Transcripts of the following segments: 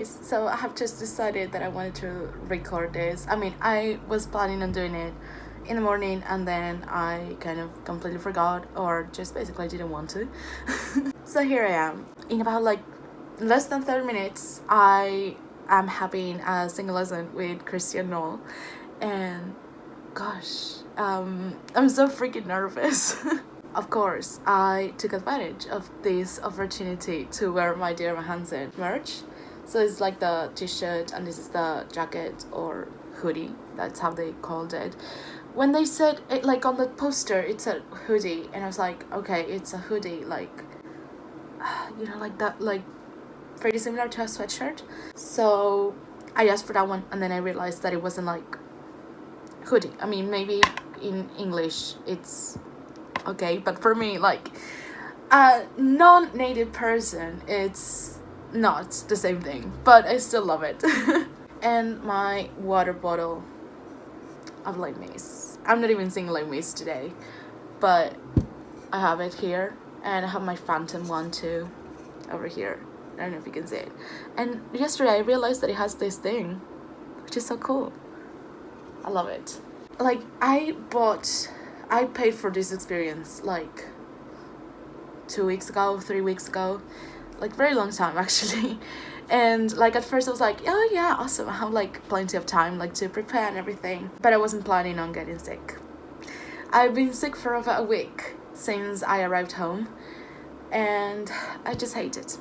anyways, so I have just decided that I wanted to record this. I mean, I was planning on doing it in the morning and then I kind of completely forgot or just basically didn't want to. So here I am. In about like less than 30 minutes, I am having a singing lesson with 𝐿𝐸∫ and gosh, I'm so freaking nervous. Of course, I took advantage of this opportunity to wear my 𝐬𝐭𝐚𝐲 merch. So it's like the t-shirt and this is the jacket or hoodie. That's how they called it. When they said it, like on the poster, it said hoodie, and I was like, okay, it's a hoodie, like, you know, like that, like pretty similar to a sweatshirt. So I asked for that one, and then I realized that it wasn't like hoodie. I mean, maybe in English it's okay, but for me, like a non-native person, it's not the same thing, but I still love it. And my water bottle of 𝐿𝐸𝐸ℐ. I'm not even singing 𝐿𝐸𝐸ℐ today, but I have it here, and I have my Phantom one too over here. I don't know if you can see it. And yesterday I realized that it has this thing, which is so cool. I love it. Like, I paid for this experience like 2 weeks ago, 3 weeks ago, like very long time actually. And like at first I was like, oh yeah, awesome, I have like plenty of time like to prepare and everything, but I wasn't planning on getting sick. I've been sick for over a week since I arrived home, and I just hate it.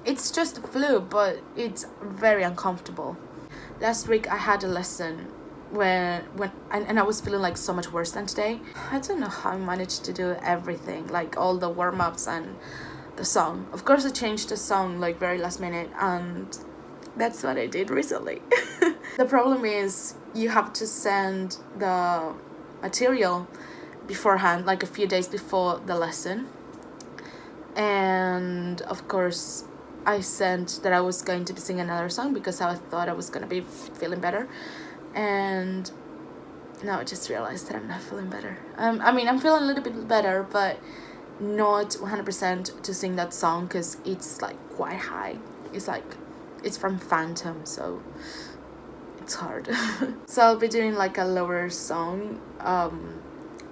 It's just a flu, but it's very uncomfortable. Last week I had a lesson and I was feeling like so much worse than today. I don't know how I managed to do everything, like all the warm-ups and the song. Of course I changed the song like very last minute, and that's what I did recently. The problem is you have to send the material beforehand, like a few days before the lesson. And of course I sent that I was going to be singing another song because I thought I was going to be feeling better. And now I just realized that I'm not feeling better. I mean, I'm feeling a little bit better, but not 100% to sing that song because it's like quite high. It's like, it's from Phantom, so it's hard. So I'll be doing like a lower song,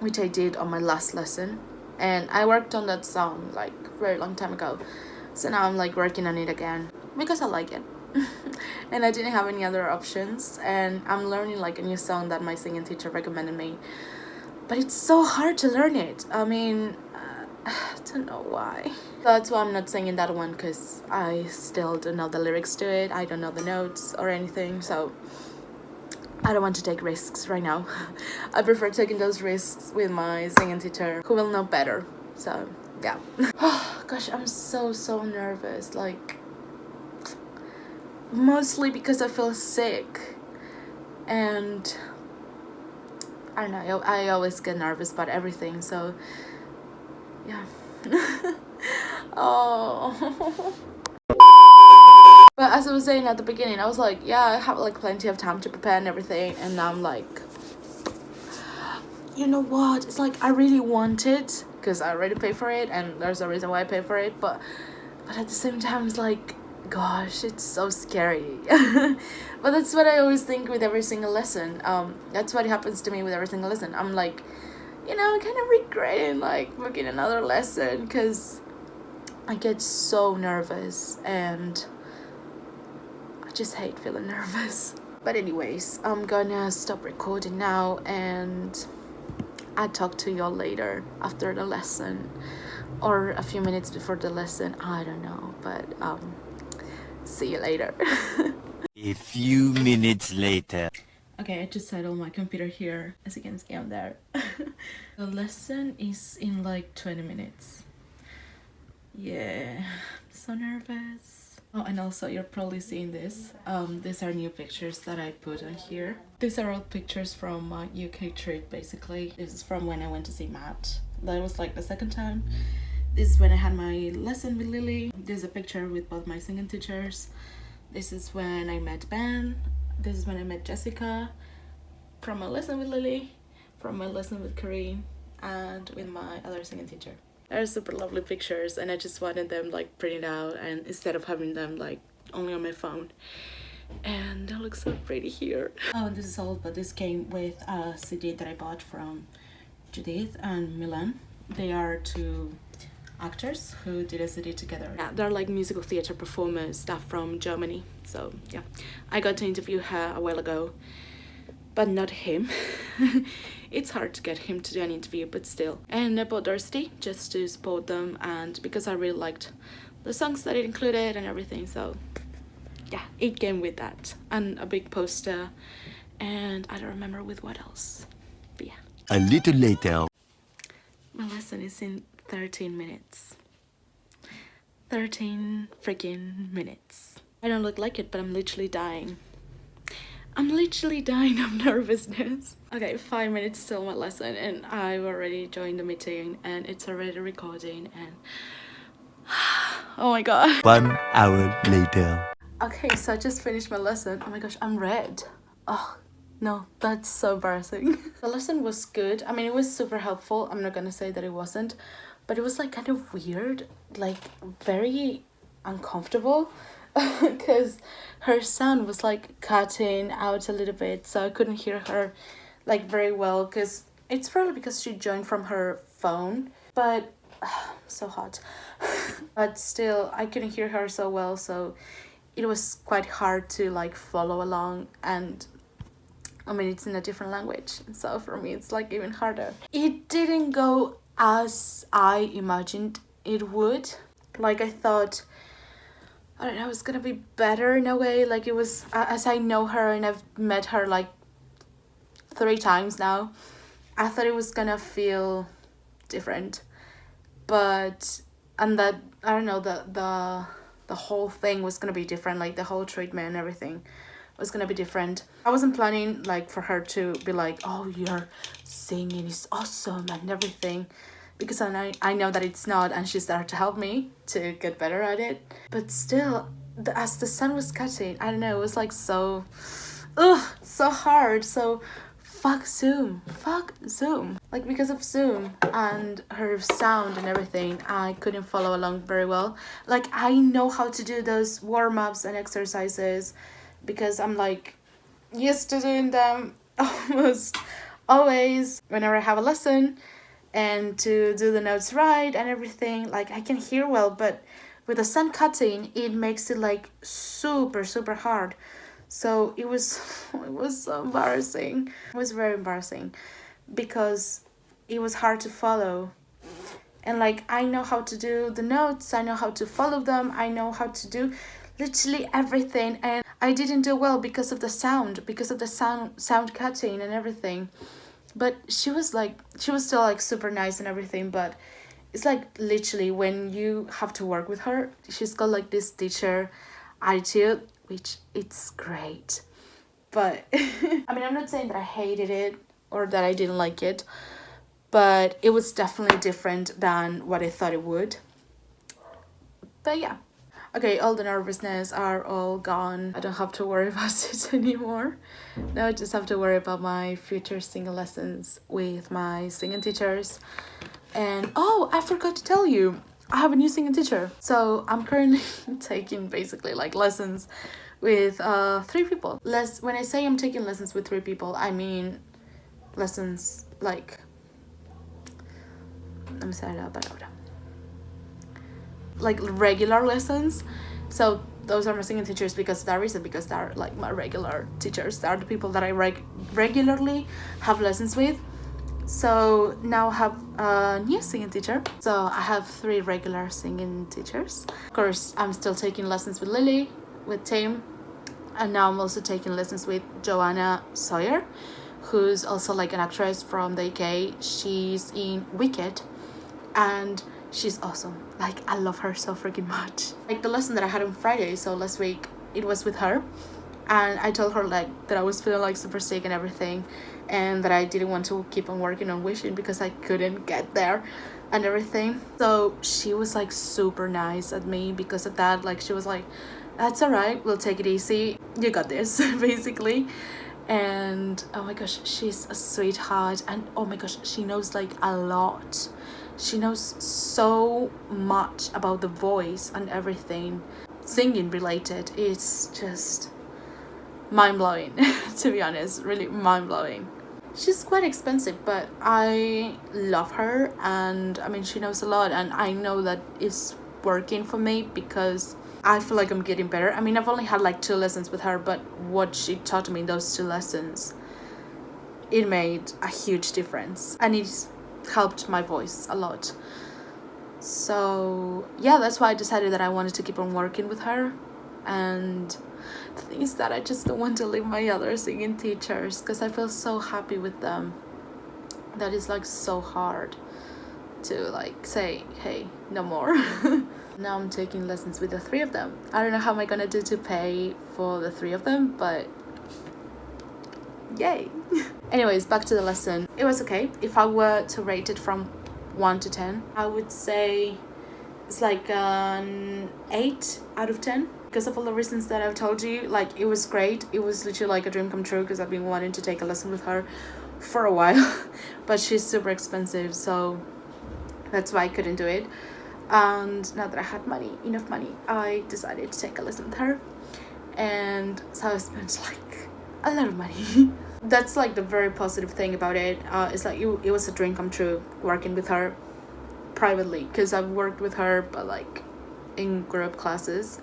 which I did on my last lesson. And I worked on that song like very long time ago. So now I'm like working on it again because I like it. And I didn't have any other options, and I'm learning like a new song that my singing teacher recommended me, but it's so hard to learn it. I mean, I don't know why. That's why I'm not singing that one, because I still don't know the lyrics to it. I don't know the notes or anything, so I don't want to take risks right now. I prefer taking those risks with my singing teacher who will know better. So yeah. Oh gosh, I'm so nervous, like mostly because I feel sick, and I don't know, I always get nervous about everything, so yeah. Oh. But as I was saying at the beginning, I was like, yeah, I have like plenty of time to prepare and everything, and now I'm like, you know what, it's like I really want it because I already paid for it, and there's a reason why I paid for it, but at the same time it's like, gosh, it's so scary. But that's what I always think with every single lesson. That's what happens to me with every single lesson. I'm like, you know, kind of regretting like booking another lesson because I get so nervous and I just hate feeling nervous. But anyways, I'm gonna stop recording now, and I'll talk to y'all later after the lesson, or a few minutes before the lesson, I don't know, but see you later. A few minutes later. Okay, I just settled my computer here. As you can see, I'm there. The lesson is in like 20 minutes. Yeah, I'm so nervous. Oh, and also you're probably seeing this. These are new pictures that I put on here. These are all pictures from my UK trip, basically. This is from when I went to see Matt. That was like the second time. This is when I had my lesson with Lily. This is a picture with both my singing teachers. This is when I met Ben. This is when I met Jessica. From my lesson with Lily, from my lesson with Corinne, and with my other singing teacher. They're super lovely pictures, and I just wanted them like printed out, and instead of having them like only on my phone. And that looks so pretty here. Oh, and this is all, but this came with a CD that I bought from Judith and Milan. They are two actors who did a CD together. Yeah, they're like musical theater performers, stuff from Germany. So yeah, I got to interview her a while ago, but not him. It's hard to get him to do an interview, but still. And I bought their CD just to support them, and because I really liked the songs that it included and everything. So yeah, it came with that and a big poster, and I don't remember with what else, but yeah. A little later. My lesson is in 13 minutes. 13 freaking minutes. I don't look like it, but I'm literally dying. I'm literally dying of nervousness. Okay, 5 minutes till my lesson, and I've already joined the meeting, and it's already recording, and oh my god. 1 hour later. Okay, so I just finished my lesson. Oh my gosh, I'm red. Oh, no, that's so embarrassing. The lesson was good. I mean, it was super helpful. I'm not gonna say that it wasn't, but it was like kind of weird, like very uncomfortable, because her sound was like cutting out a little bit, so I couldn't hear her like very well, because it's probably because she joined from her phone, but so hot. But still, I couldn't hear her so well, so it was quite hard to like follow along, and I mean, it's in a different language, so for me it's like even harder. It didn't go as I imagined it would. Like, I thought, I don't know, it's gonna be better in a way. Like, it was, as I know her and I've met her like 3 times now, I thought it was gonna feel different, but and that, I don't know, the whole thing was gonna be different, like the whole treatment and everything was gonna be different. I wasn't planning like for her to be like, oh, your singing is awesome and everything, because I know that it's not, and she's there to help me to get better at it. But still, as the sun was cutting, I don't know, it was like so hard. So fuck Zoom. Like, because of Zoom and her sound and everything, I couldn't follow along very well. Like, I know how to do those warm-ups and exercises because I'm like used to doing them almost always whenever I have a lesson, and to do the notes right and everything. Like, I can hear well, but with the sun cutting, it makes it like super hard. So it was so embarrassing. It was very embarrassing because it was hard to follow. And like, I know how to do the notes, I know how to follow them, I know how to do literally everything, and I didn't do well because of the sound cutting and everything. But she was still like super nice and everything, but it's like literally when you have to work with her, she's got like this teacher attitude, which it's great. But I mean, I'm not saying that I hated it or that I didn't like it, but it was definitely different than what I thought it would. But yeah. Okay, all the nervousness are all gone. I don't have to worry about it anymore. Now I just have to worry about my future singing lessons with my singing teachers. And oh, I forgot to tell you, I have a new singing teacher. So I'm currently taking basically like lessons with 3 people. When I say I'm taking lessons with 3 people, I mean lessons like, like regular lessons. So those are my singing teachers because of that reason, because they're like my regular teachers. They're the people that I regularly have lessons with. So now I have a new singing teacher. So I have 3 regular singing teachers. Of course, I'm still taking lessons with Lily, with Tim, and now I'm also taking lessons with Joanna Sawyer, who's also like an actress from the UK. She's in Wicked, and she's awesome. Like, I love her so freaking much. Like, the lesson that I had on Friday, so last week, it was with her, and I told her like that I was feeling like super sick and everything, and that I didn't want to keep on working on wishing because I couldn't get there and everything. So she was like super nice at me because of that. Like, she was like, that's all right, we'll take it easy, you got this, basically. And oh my gosh, she's a sweetheart, and oh my gosh, she knows like a lot. She knows so much about the voice and everything. singing related, it's just mind-blowing. To be honest, really mind-blowing. She's quite expensive, but I love her, and I mean, she knows a lot, and I know that it's working for me because I feel like I'm getting better. I mean, I've only had like 2 lessons with her, but what she taught me in those 2 lessons, it made a huge difference, and it's helped my voice a lot. So yeah, that's why I decided that I wanted to keep on working with her. And the thing is that I just don't want to leave my other singing teachers because I feel so happy with them. That is like so hard to like say, hey, no more. Now I'm taking lessons with the 3 of them. I don't know how am I gonna do to pay for the 3 of them, but yay. Anyways, back to the lesson. It was okay. If I were to rate it from 1 to 10, I would say it's like an 8 out of 10 because of all the reasons that I've told you. Like, it was great. It was literally like a dream come true because I've been wanting to take a lesson with her for a while. But she's super expensive, so that's why I couldn't do it. And now that I had enough money, I decided to take a lesson with her, and so I spent like a lot of money. That's like the very positive thing about it. It's like it was a dream come true working with her privately, because I've worked with her but like in group classes.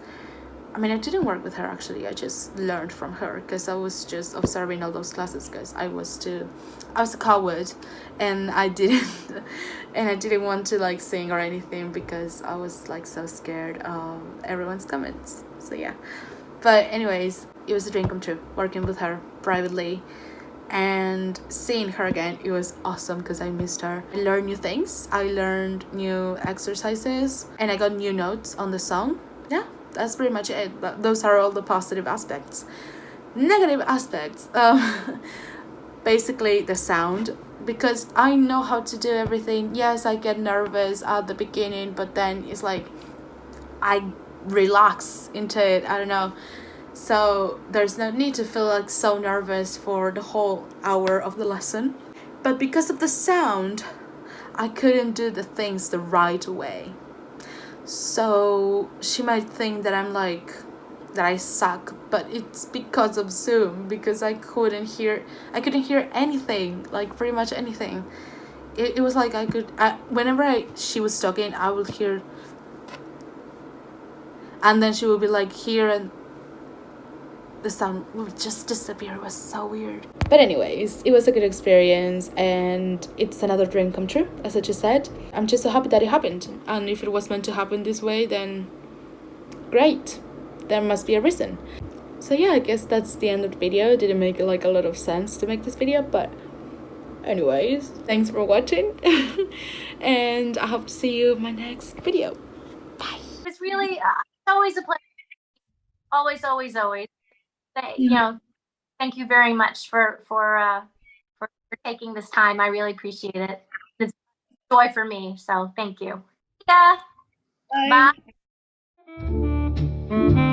I mean, I didn't work with her actually, I just learned from her because I was just observing all those classes because I was a coward, and I didn't want to like sing or anything because I was like so scared of everyone's comments. So yeah, but anyways, it was a dream come true working with her privately, and seeing her again, it was awesome because I missed her. I learned new things, I learned new exercises, and I got new notes on the song. Yeah, that's pretty much it. Those are all the positive aspects. Negative aspects, basically the sound, because I know how to do everything. Yes, I get nervous at the beginning, but then it's like I relax into it. I don't know. So there's no need to feel like so nervous for the whole hour of the lesson. But because of the sound, I couldn't do the things the right way. So she might think that I suck, but it's because of Zoom, because I couldn't hear anything, like pretty much anything. It was like whenever she was talking, I would hear, and then she would be like here, and the sound would just disappear. It was so weird. But anyways, it was a good experience, and it's another dream come true, as I just said. I'm just so happy that it happened, and if it was meant to happen this way, then great, there must be a reason. So yeah, I guess that's the end of the video. It didn't make like a lot of sense to make this video, but anyways, thanks for watching. And I hope to see you in my next video. Bye. It's really always a pleasure. Always. You know, thank you very much for taking this time. I really appreciate it. It's joy for me. So thank you. Yeah. Bye. Bye.